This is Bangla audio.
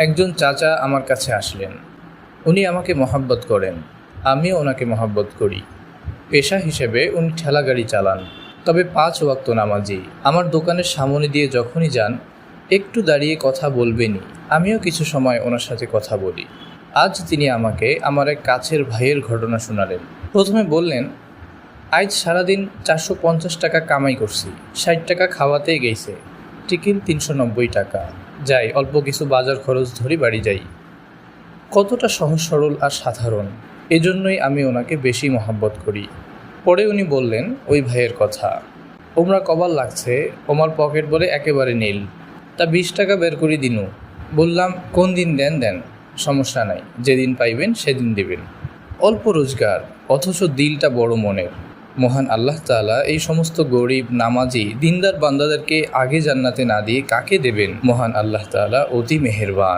একজন চাচা আমার কাছে আসলেন। উনি আমাকে মহব্বত করেন, আমিও ওনাকে মহব্বত করি। পেশা হিসেবে উনি ঠেলাগাড়ি চালান, তবে 5 ওয়াক্ত নামাজি। আমার দোকানের সামনে দিয়ে যখনই যান একটু দাঁড়িয়ে কথা বলবেনই। আমিও কিছু সময় ওনার সাথে কথা বলি। আজ তিনি আমাকে আমার এক কাছের ভাইয়ের ঘটনা শোনালেন। প্রথমে বললেন, আজ সারাদিন 450 টাকা কামাই করছি, 60 টাকা খাওয়াতেই গেছে, টিকিট 390 টাকা। যাই, অল্প কিছু বাজার খরচ ধরি বাড়ি যাই। কতটা সহজ সরল আর সাধারণ, এজন্যই আমি ওনাকে বেশি মহব্বত করি। পরে উনি বললেন ওই ভাইয়ের কথা, ওমরা কবার লাগছে, ওমার পকেট বলে একেবারে নীল, তা 20 টাকা বের করে দিনু। বললাম, কোন দিন দেন, সমস্যা নাই, যেদিন পাইবেন সেদিন দেবেন। অল্প রোজগার অথচ দিলটা বড় মনের। মহান আল্লাহ তাআলা এই সমস্ত গরিব নামাজি দিনদার বান্দাদেরকে আগে জান্নাতে না দিয়ে কাকে দেবেন? মহান আল্লাহ তাআলা অতি মেহেরবান।